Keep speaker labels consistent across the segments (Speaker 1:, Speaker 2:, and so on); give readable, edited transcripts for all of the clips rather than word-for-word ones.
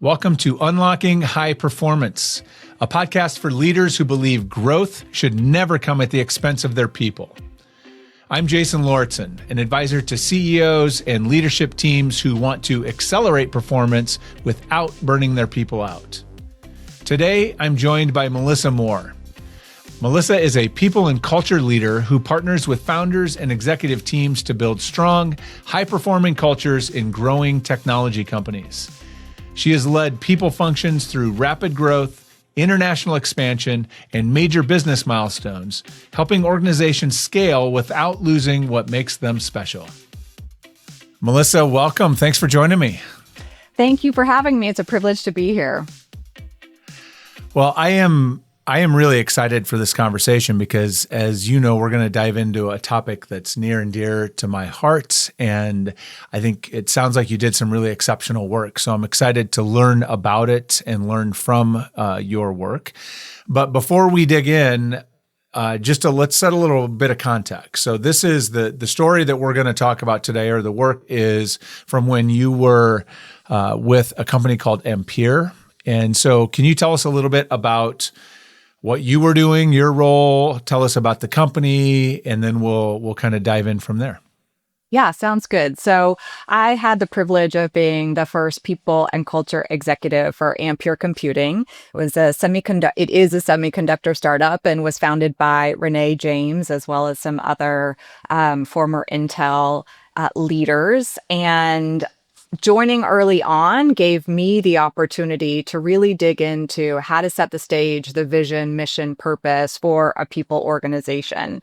Speaker 1: Welcome to Unlocking High Performance, a podcast for leaders who believe growth should never come at the expense of their people. I'm Jason Lauritsen, an advisor to CEOs and leadership teams who want to accelerate performance without burning their people out. Today, I'm joined by Melissa Moore. Melissa is a people and culture leader who partners with founders and executive teams to build strong, high-performing cultures in growing technology companies. She has led people functions through rapid growth, international expansion, and major business milestones, helping organizations scale without losing what makes them special. Melissa, welcome. Thanks for joining me.
Speaker 2: Thank you for having me. It's a privilege to be here.
Speaker 1: Well, I am really excited for this conversation because, as you know, we're going to dive into a topic that's near and dear to my heart. And I think it sounds like you did some really exceptional work. So I'm excited to learn about it and learn from your work. But before we dig in, let's set a little bit of context. So this is the story that we're going to talk about today, or the work is from when you were with a company called Ampere. And so can you tell us a little bit about what you were doing, your role, tell us about the company, and then we'll kind of dive in from there.
Speaker 2: Yeah, sounds good. So I had the privilege of being the first people and culture executive for Ampere Computing. It is a semiconductor startup and was founded by Renee James, as well as some other former Intel leaders. And joining early on gave me the opportunity to really dig into how to set the stage, the vision, mission, purpose for a people organization.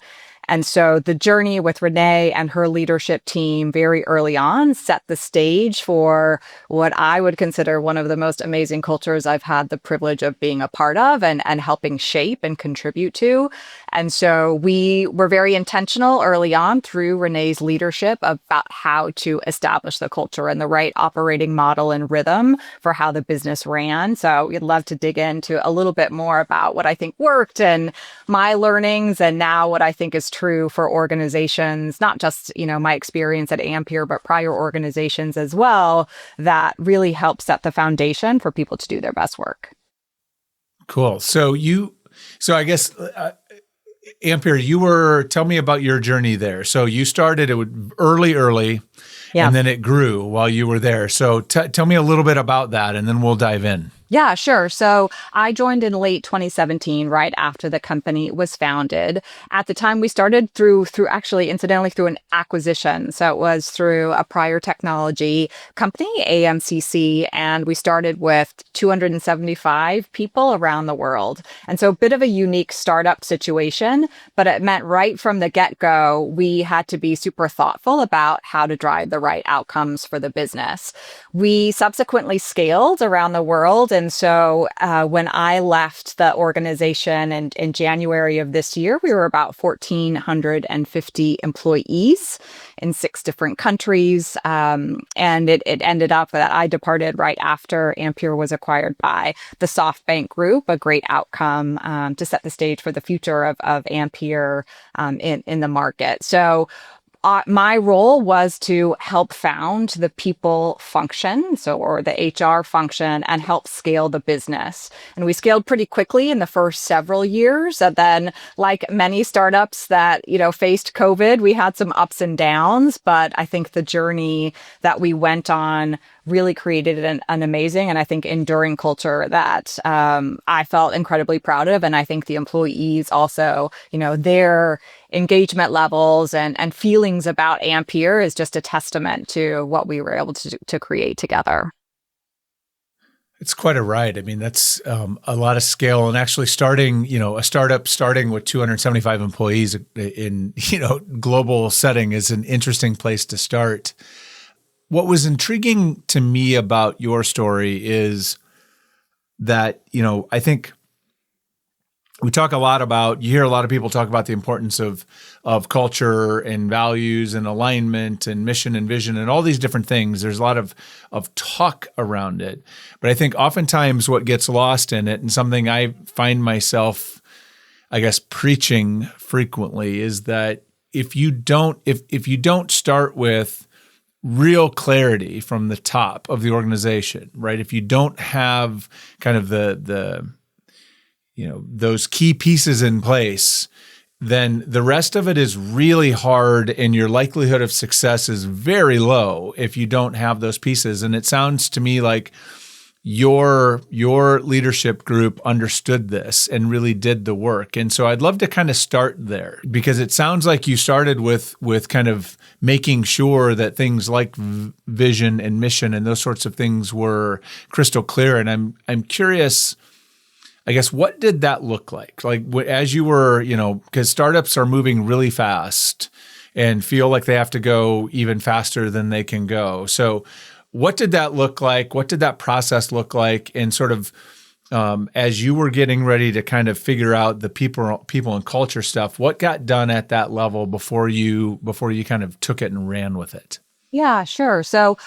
Speaker 2: And so the journey with Renee and her leadership team very early on set the stage for what I would consider one of the most amazing cultures I've had the privilege of being a part of and helping shape and contribute to. And so we were very intentional early on through Renee's leadership about how to establish the culture and the right operating model and rhythm for how the business ran. So we'd love to dig into a little bit more about what I think worked and my learnings, and now what I think is true for organizations, not just, my experience at Ampere, but prior organizations as well, that really help set the foundation for people to do their best work.
Speaker 1: Cool. So I guess Ampere, tell me about your journey there. So you started it early,
Speaker 2: yeah.
Speaker 1: And then it grew while you were there. So tell me a little bit about that, and then we'll dive in.
Speaker 2: Yeah, sure. So I joined in late 2017, right after the company was founded. At the time, we started through incidentally through an acquisition. So it was through a prior technology company, AMCC, and we started with 275 people around the world. And so a bit of a unique startup situation, but it meant right from the get-go, we had to be super thoughtful about how to drive the right outcomes for the business. We subsequently scaled around the world. And so when I left the organization in January of this year, we were about 1,450 employees in 6 different countries. And it ended up that I departed right after Ampere was acquired by the SoftBank Group, a great outcome to set the stage for the future of Ampere in the market. So my role was to help found the people function, or the HR function, and help scale the business. And we scaled pretty quickly in the first several years. And then, like many startups that, faced COVID, we had some ups and downs. But I think the journey that we went on really created an amazing and I think enduring culture that I felt incredibly proud of. And I think the employees also, their engagement levels and feelings about Ampere is just a testament to what we were able to create together.
Speaker 1: It's quite a ride. I mean, that's a lot of scale, and actually starting, a startup starting with 275 employees in, global setting is an interesting place to start. What was intriguing to me about your story is that, I think you hear a lot of people talk about the importance of culture and values and alignment and mission and vision and all these different things. There's a lot of talk around it. But I think oftentimes what gets lost in it, and something I find myself, I guess, preaching frequently, is that if you don't start with real clarity from the top of the organization, right? If you don't have kind of the those key pieces in place, then the rest of it is really hard, and your likelihood of success is very low if you don't have those pieces. And it sounds to me like your leadership group understood this and really did the work. And so I'd love to kind of start there, because it sounds like you started with kind of making sure that things like vision and mission and those sorts of things were crystal clear. And I'm curious, I guess, what did that look like? Like as you were, because startups are moving really fast and feel like they have to go even faster than they can go. So what did that look like? What did that process look like? And sort of as you were getting ready to kind of figure out the people and culture stuff, what got done at that level before you kind of took it and ran with it?
Speaker 2: Yeah, sure. So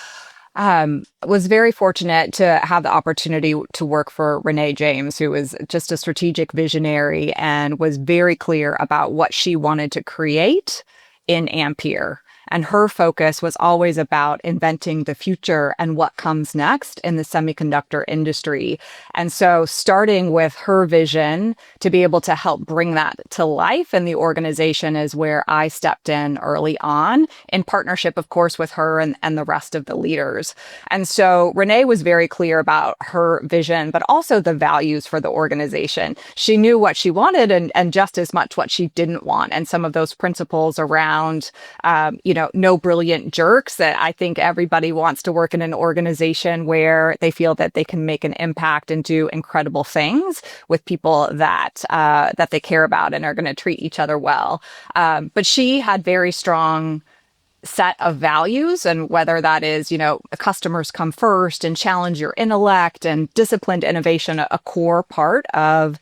Speaker 2: was very fortunate to have the opportunity to work for Renee James, who was just a strategic visionary and was very clear about what she wanted to create in Ampere. And her focus was always about inventing the future and what comes next in the semiconductor industry. And so starting with her vision to be able to help bring that to life in the organization is where I stepped in early on, in partnership, of course, with her and the rest of the leaders. And so Renee was very clear about her vision, but also the values for the organization. She knew what she wanted and just as much what she didn't want. And some of those principles around, no brilliant jerks, that I think everybody wants to work in an organization where they feel that they can make an impact and do incredible things with people that they care about and are going to treat each other well. But she had very strong set of values, and whether that is, customers come first and challenge your intellect and disciplined innovation, a core part of,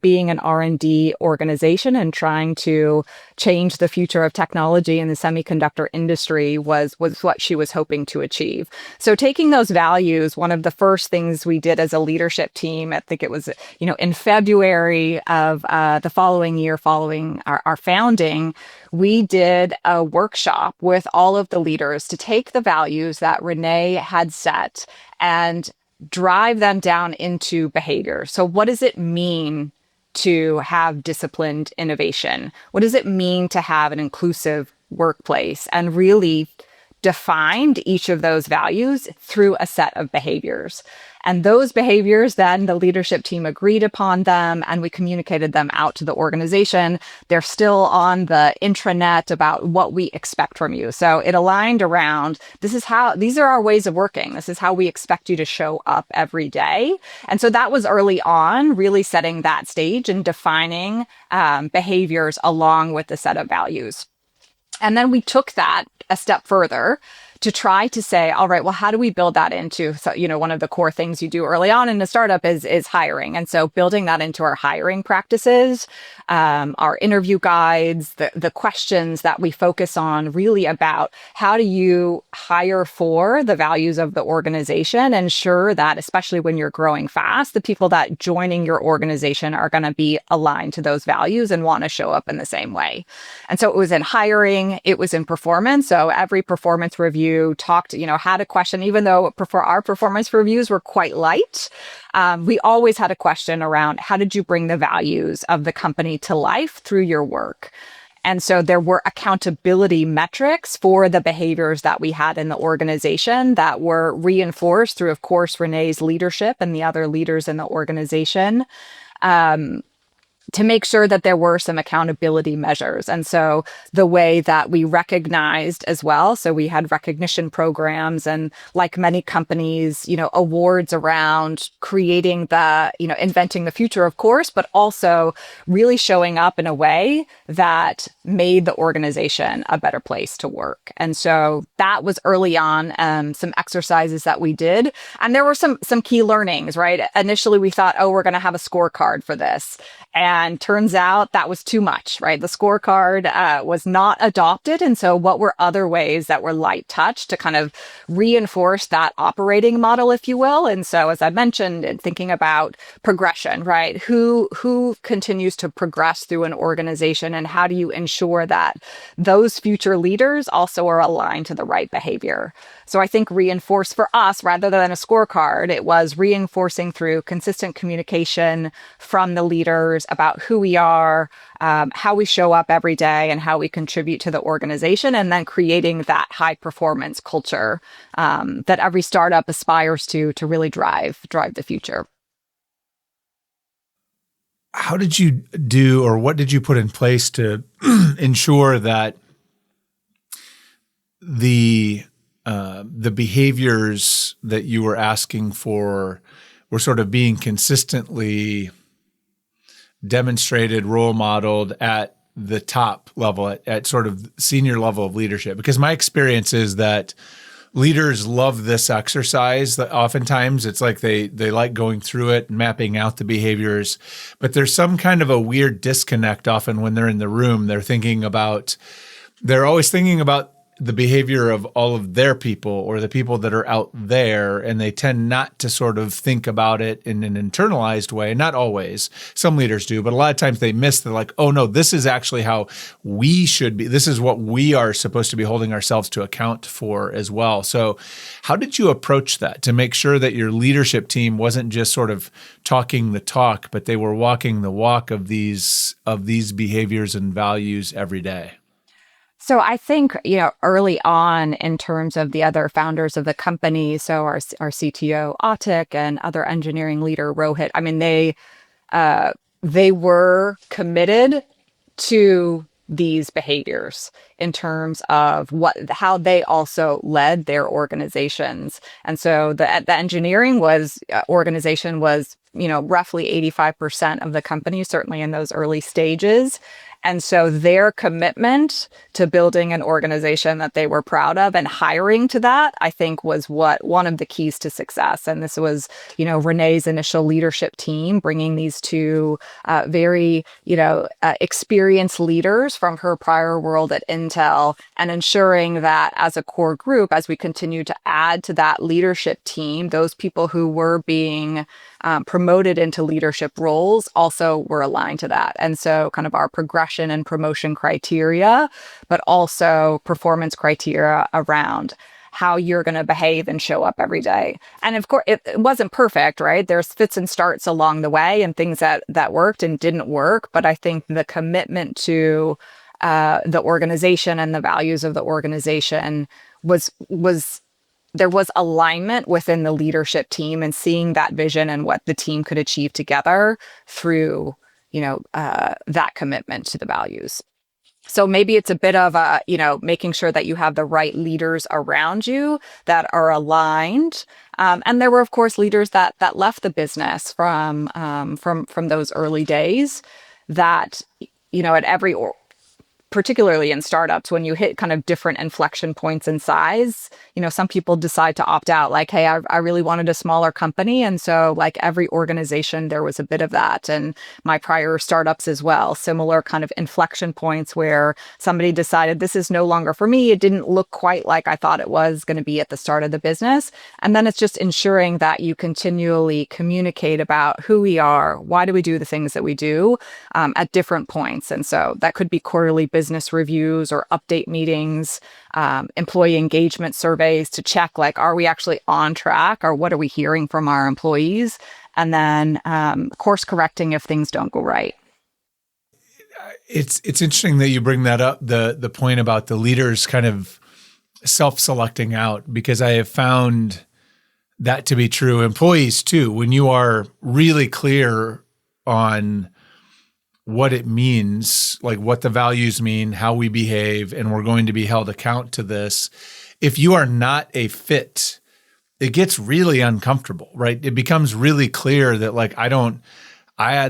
Speaker 2: being an R&D organization and trying to change the future of technology in the semiconductor industry was what she was hoping to achieve. So taking those values, one of the first things we did as a leadership team, I think it was, in February of the following year, following our founding, we did a workshop with all of the leaders to take the values that Renee had set and drive them down into behavior. So what does it mean to have disciplined innovation? What does it mean to have an inclusive workplace? And really defined each of those values through a set of behaviors. And those behaviors, then the leadership team agreed upon them and we communicated them out to the organization. They're still on the intranet about what we expect from you. So it aligned around, these are our ways of working. This is how we expect you to show up every day. And so that was early on, really setting that stage and defining behaviors along with the set of values. And then we took that a step further to try to say, all right, well, how do we build that into, so, one of the core things you do early on in a startup is hiring. And so building that into our hiring practices, our interview guides, the questions that we focus on really about how do you hire for the values of the organization, ensure that, especially when you're growing fast, the people that joining your organization are going to be aligned to those values and want to show up in the same way. And so it was in hiring, it was in performance. So every performance review talked, had a question, even though our performance reviews were quite light. We always had a question around how did you bring the values of the company to life through your work? And so there were accountability metrics for the behaviors that we had in the organization that were reinforced through, of course, Renee's leadership and the other leaders in the organization. To make sure that there were some accountability measures. And so the way that we recognized as well, so we had recognition programs and, like many companies, awards around creating inventing the future, of course, but also really showing up in a way that made the organization a better place to work. And so that was early on, some exercises that we did. And there were some key learnings, right? Initially, we thought, we're going to have a scorecard for this. And And turns out that was too much, right? The scorecard was not adopted. And so what were other ways that were light touch to kind of reinforce that operating model, if you will? And so, as I mentioned, in thinking about progression, right? Who continues to progress through an organization, and how do you ensure that those future leaders also are aligned to the right behavior? So I think reinforce for us, rather than a scorecard, it was reinforcing through consistent communication from the leaders about who we are, how we show up every day, and how we contribute to the organization, and then creating that high performance culture that every startup aspires to really drive the future.
Speaker 1: How did you do, or what did you put in place to ensure that the behaviors that you were asking for were sort of being consistently demonstrated, role modeled at the top level, at sort of senior level of leadership? Because my experience is that leaders love this exercise. That oftentimes it's like they like going through it and mapping out the behaviors, but there's some kind of a weird disconnect often when they're in the room. They're always thinking about the behavior of all of their people or the people that are out there, and they tend not to sort of think about it in an internalized way. Not always. Some leaders do, but a lot of times they miss. They're like, oh no, this is actually how we should be. This is what we are supposed to be holding ourselves to account for as well. So how did you approach that to make sure that your leadership team wasn't just sort of talking the talk, but they were walking the walk of these behaviors and values every day?
Speaker 2: So I think, early on, in terms of the other founders of the company, so our CTO Atik and other engineering leader Rohit, I mean, they were committed to these behaviors in terms of how they also led their organizations. And so the engineering organization was, roughly 85% of the company, certainly in those early stages. And so their commitment to building an organization that they were proud of and hiring to that, I think, was one of the keys to success. And this was, Renee's initial leadership team, bringing these two very, experienced leaders from her prior world at Intel, and ensuring that as a core group, as we continue to add to that leadership team, those people who were being promoted into leadership roles also were aligned to that. And so kind of our progression and promotion criteria, but also performance criteria around how you're going to behave and show up every day. And of course, it wasn't perfect, right? There's fits and starts along the way and things that worked and didn't work. But I think the commitment to the organization and the values of the organization was there was alignment within the leadership team, and seeing that vision and what the team could achieve together through, that commitment to the values. So maybe it's a bit of making sure that you have the right leaders around you that are aligned. And there were, of course, leaders that left the business from those early days that, at every particularly in startups, when you hit kind of different inflection points in size, some people decide to opt out. Like, hey, I really wanted a smaller company. And so like every organization, there was a bit of that. And my prior startups as well, similar kind of inflection points where somebody decided this is no longer for me. It didn't look quite like I thought it was going to be at the start of the business. And then it's just ensuring that you continually communicate about who we are, why do we do the things that we do at different points. And so that could be quarterly business reviews or update meetings, employee engagement surveys to check, like, are we actually on track, or what are we hearing from our employees? And then course correcting if things don't go right.
Speaker 1: It's interesting that you bring that up, the point about the leaders kind of self-selecting out, because I have found that to be true. Employees too, when you are really clear on what it means, like what the values mean, how we behave, and we're going to be held account to this. If you are not a fit, it gets really uncomfortable, right? It becomes really clear that like,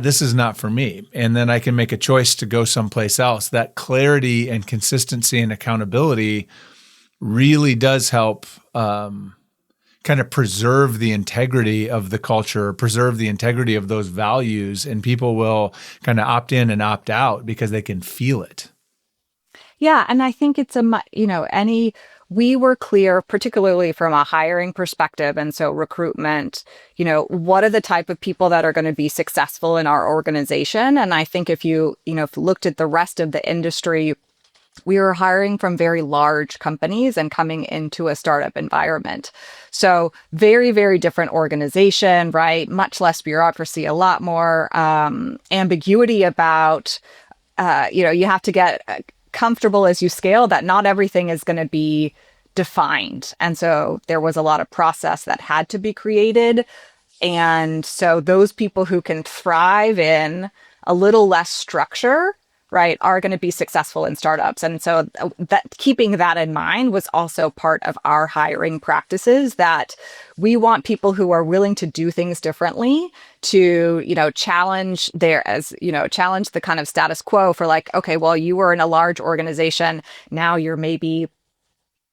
Speaker 1: this is not for me. And then I can make a choice to go someplace else. That clarity and consistency and accountability really does help kind of preserve the integrity of the culture, preserve the integrity of those values, and people will kind of opt in and opt out because they can feel it.
Speaker 2: Yeah, and I think it's we were clear, particularly from a hiring perspective. And so recruitment, what are the type of people that are going to be successful in our organization? And I think if you looked at the rest of the industry, we were hiring from very large companies and coming into a startup environment. So very, very different organization, right? Much less bureaucracy, a lot more ambiguity about, you have to get comfortable as you scale that not everything is going to be defined. And so there was a lot of process that had to be created. And so those people who can thrive in a little less structure, right, are going to be successful in startups. And so that keeping that in mind was also part of our hiring practices, that we want people who are willing to do things differently, to, challenge challenge the kind of status quo for like, okay, well, you were in a large organization. Now you're maybe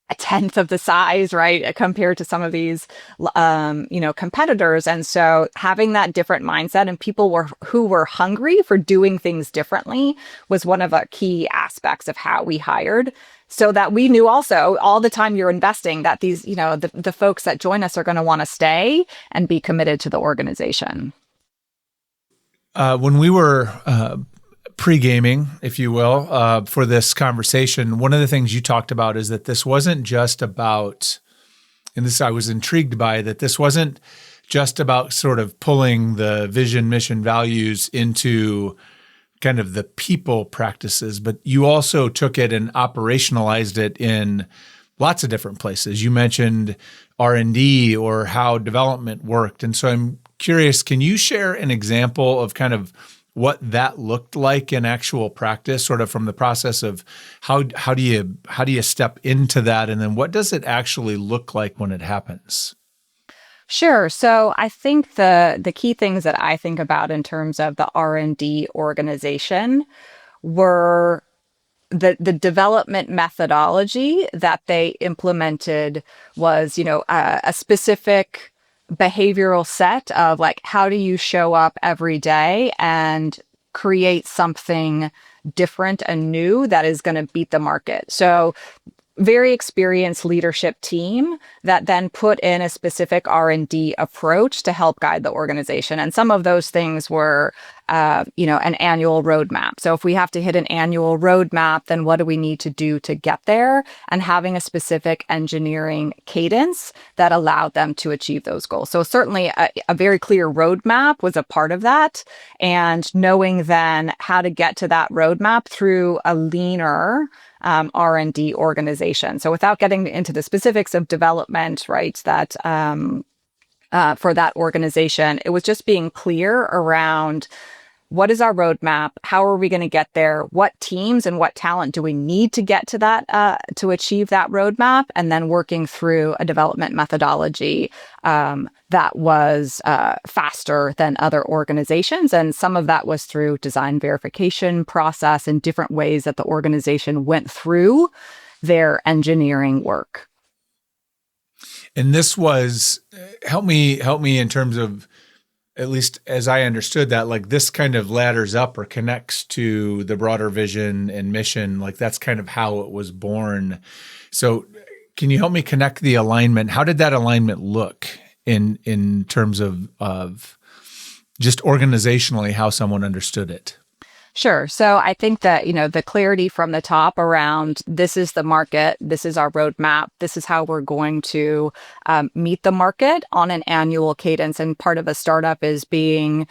Speaker 2: a tenth of the size, right, compared to some of these, competitors. And so having that different mindset and people who were hungry for doing things differently was one of the key aspects of how we hired, so that we knew also all the time you're investing that these, the folks that join us are going to want to stay and be committed to the organization.
Speaker 1: When we were pre-gaming, if you will, for this conversation, one of the things you talked about is that this wasn't just about, and this I was intrigued by, that this wasn't just about sort of pulling the vision, mission, values into kind of the people practices, but you also took it and operationalized it in lots of different places. You mentioned R&D or how development worked. And so I'm curious, can you share an example of kind of what that looked like in actual practice, sort of from the process of how do you step into that, and then what does it actually look like when it happens?
Speaker 2: Sure. So I think the key things that I think about in terms of the R&D organization were the development methodology that they implemented was, a specific behavioral set of like, how do you show up every day and create something different and new that is going to beat the market. So very experienced leadership team that then put in a specific R&D approach to help guide the organization. And some of those things were, an annual roadmap. So if we have to hit an annual roadmap, then what do we need to do to get there? And having a specific engineering cadence that allowed them to achieve those goals. So certainly a very clear roadmap was a part of that. And knowing then how to get to that roadmap through a leaner R&D organization. So without getting into the specifics of development, right, that for that organization, it was just being clear around what is our roadmap? How are we going to get there? What teams and what talent do we need to get to that, to achieve that roadmap? And then working through a development methodology that was faster than other organizations. And some of that was through design verification process and different ways that the organization went through their engineering work.
Speaker 1: And this was, help me in terms of, at least as I understood that, like this kind of ladders up or connects to the broader vision and mission. Like that's kind of how it was born. So can you help me connect the alignment? How did that alignment look in terms of just organizationally, how someone understood it?
Speaker 2: Sure. So I think that, the clarity from the top around this is the market, this is our roadmap, this is how we're going to meet the market on an annual cadence. And part of a startup is being,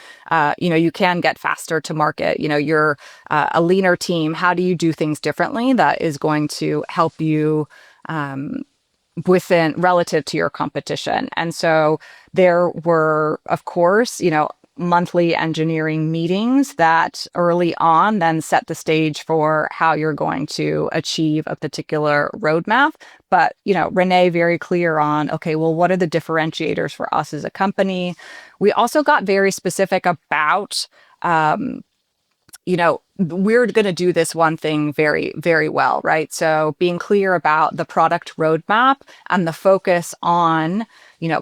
Speaker 2: you can get faster to market. You're a leaner team. How do you do things differently that is going to help you within relative to your competition? And so there were, of course, monthly engineering meetings that early on then set the stage for how you're going to achieve a particular roadmap. But, Renee, very clear on, okay, well, what are the differentiators for us as a company? We also got very specific about, we're going to do this one thing very, very well, right? So being clear about the product roadmap and the focus on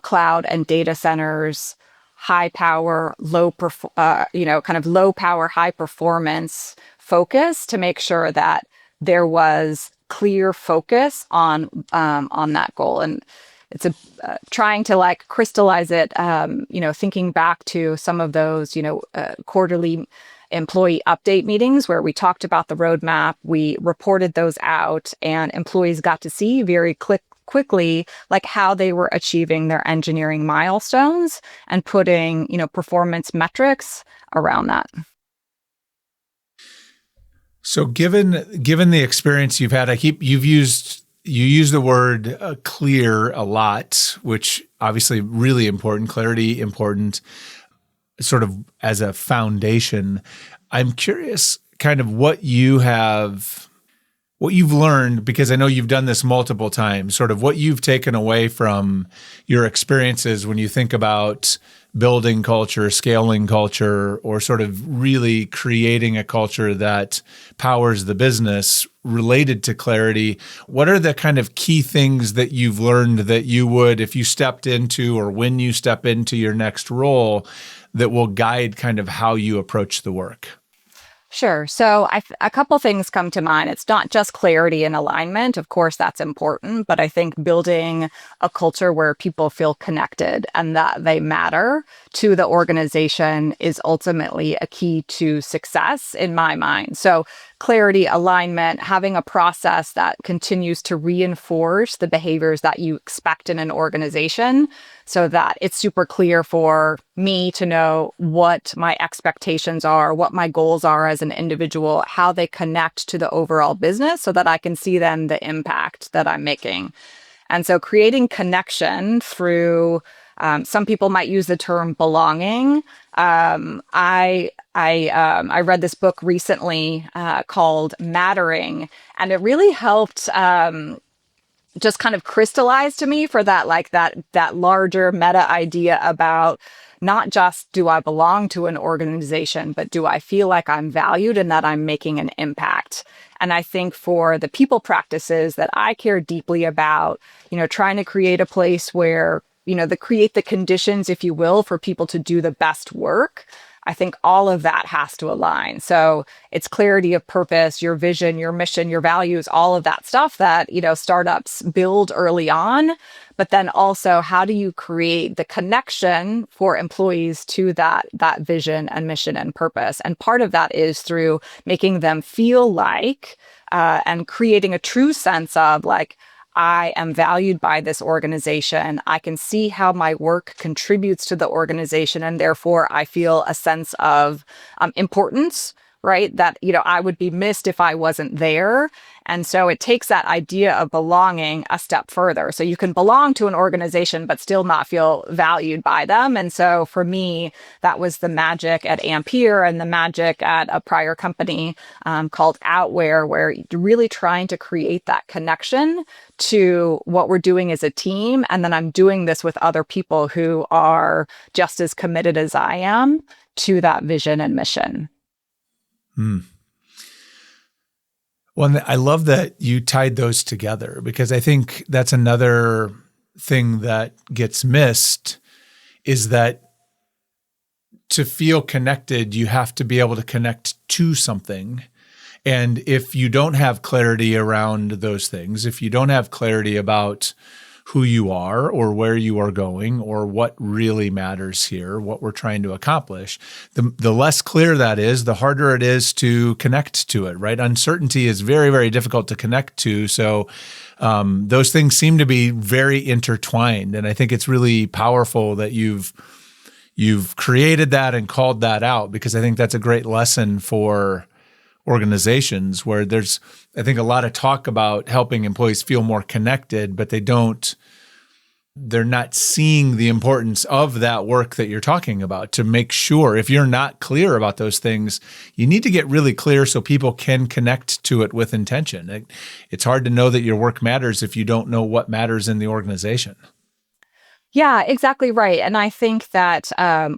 Speaker 2: cloud and data centers, high power, kind of low power, high performance focus to make sure that there was clear focus on that goal. And it's trying to like crystallize it, thinking back to some of those, quarterly employee update meetings where we talked about the roadmap, we reported those out, and employees got to see very quickly like how they were achieving their engineering milestones and putting, performance metrics around that.
Speaker 1: So given the experience you've had, you use the word clear a lot, which obviously really important, clarity important, sort of as a foundation. I'm curious kind of what you've learned, because I know you've done this multiple times, sort of what you've taken away from your experiences when you think about building culture, scaling culture, or sort of really creating a culture that powers the business related to clarity. What are the kind of key things that you've learned that you would, if you stepped into or when you step into your next role, that will guide kind of how you approach the work?
Speaker 2: Sure. So a couple things come to mind. It's not just clarity and alignment. Of course, that's important, but I think building a culture where people feel connected and that they matter to the organization is ultimately a key to success in my mind. So clarity, alignment, having a process that continues to reinforce the behaviors that you expect in an organization so that it's super clear for me to know what my expectations are, what my goals are as an individual, how they connect to the overall business so that I can see then the impact that I'm making. And so creating connection through, some people might use the term belonging. I read this book recently called Mattering, and it really helped just kind of crystallize to me for that larger meta idea about not just do I belong to an organization, but do I feel like I'm valued and that I'm making an impact? And I think for the people practices that I care deeply about, trying to create a place where, create the conditions, if you will, for people to do the best work, I think all of that has to align. So it's clarity of purpose, your vision, your mission, your values, all of that stuff that, startups build early on. But then also, how do you create the connection for employees to that vision and mission and purpose? And part of that is through making them feel like and creating a true sense of like, I am valued by this organization. I can see how my work contributes to the organization, and therefore I feel a sense of importance, right? That, I would be missed if I wasn't there. And so it takes that idea of belonging a step further. So you can belong to an organization, but still not feel valued by them. And so for me, that was the magic at Ampere and the magic at a prior company called Outware, where you're really trying to create that connection to what we're doing as a team. And then I'm doing this with other people who are just as committed as I am to that vision and mission.
Speaker 1: Well, I love that you tied those together, because I think that's another thing that gets missed is that to feel connected, you have to be able to connect to something. And if you don't have clarity around those things, if you don't have clarity about who you are or where you are going or what really matters here, what we're trying to accomplish, the less clear that is, the harder it is to connect to it, right? Uncertainty is very, very difficult to connect to. So those things seem to be very intertwined. And I think it's really powerful that you've created that and called that out, because I think that's a great lesson for organizations where there's, I think, a lot of talk about helping employees feel more connected, but they're not seeing the importance of that work that you're talking about to make sure. If you're not clear about those things, you need to get really clear so people can connect to it with intention. It's hard to know that your work matters if you don't know what matters in the organization.
Speaker 2: Yeah, exactly right. And I think that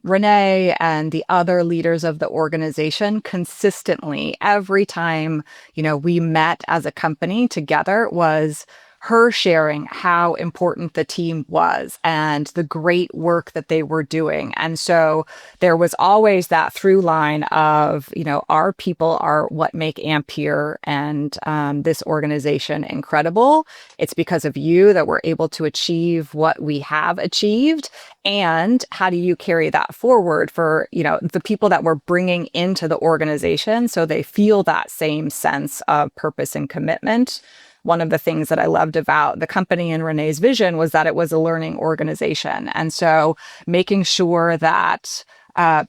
Speaker 2: Renee and the other leaders of the organization consistently, every time, we met as a company together, was her sharing how important the team was and the great work that they were doing. And so there was always that through line of, our people are what make Ampere and this organization incredible. It's because of you that we're able to achieve what we have achieved. And how do you carry that forward for, the people that we're bringing into the organization so they feel that same sense of purpose and commitment? One of the things that I loved about the company and Renee's vision was that it was a learning organization. And so making sure that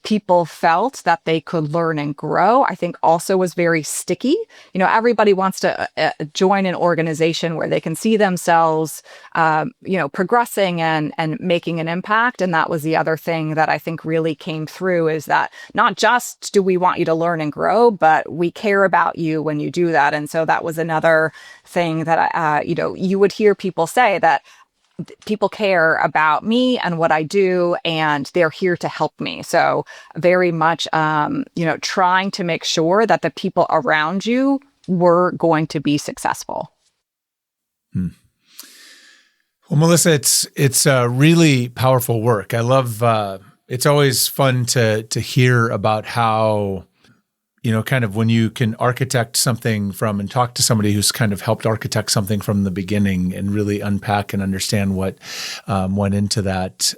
Speaker 2: people felt that they could learn and grow, I think also was very sticky. Everybody wants to join an organization where they can see themselves, progressing and making an impact. And that was the other thing that I think really came through, is that not just do we want you to learn and grow, but we care about you when you do that. And so that was another thing that, you would hear people say that people care about me and what I do, and they're here to help me. So very much, trying to make sure that the people around you were going to be successful.
Speaker 1: Well, Melissa, it's really powerful work. I love, it's always fun to hear about how, kind of when you can architect something from and talk to somebody who's kind of helped architect something from the beginning and really unpack and understand what went into that.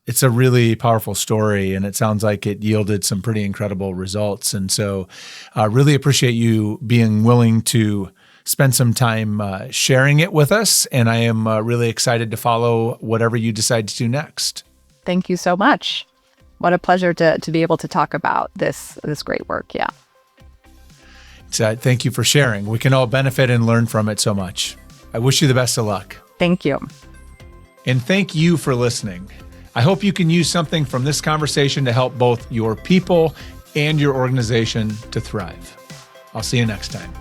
Speaker 1: It's a really powerful story, and it sounds like it yielded some pretty incredible results. And so I really appreciate you being willing to spend some time sharing it with us. And I am really excited to follow whatever you decide to do next.
Speaker 2: Thank you so much. What a pleasure to be able to talk about this great work. Yeah.
Speaker 1: So thank you for sharing. We can all benefit and learn from it so much. I wish you the best of luck.
Speaker 2: Thank you.
Speaker 1: And thank you for listening. I hope you can use something from this conversation to help both your people and your organization to thrive. I'll see you next time.